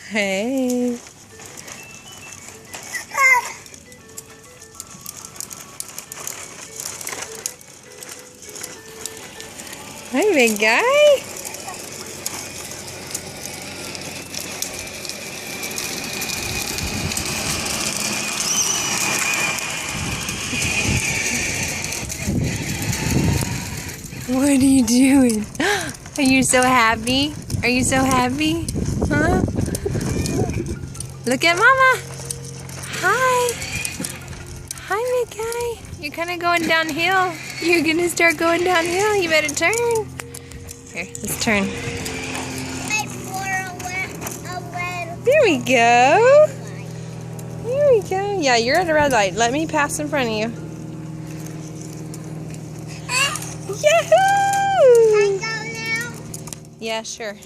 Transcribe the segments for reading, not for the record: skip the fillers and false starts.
Hey. Hi, big guy. What are you doing? Are you so happy? Are you so happy? Huh? Look at Mama. Hi. Hi, big guy. You're kind of going downhill. You're going to start going downhill. You better turn. Here, let's turn. There we go. There we go. Yeah, you're at a red light. Let me pass in front of you. Yahoo! Can I go now? Yeah, sure.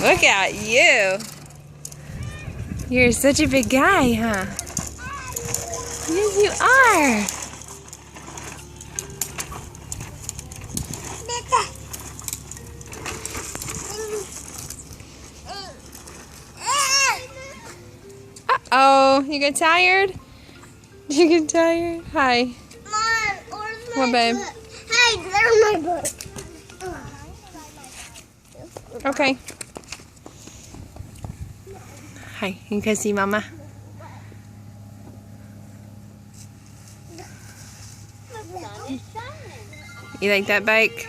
Look at you. You're such a big guy, huh? Yes, you are. Uh-oh, you get tired? You get tired? Hi. Mom, where's my What, babe? book? Hey, there's my book. Okay. Hi, you can see Mama. You like that bike?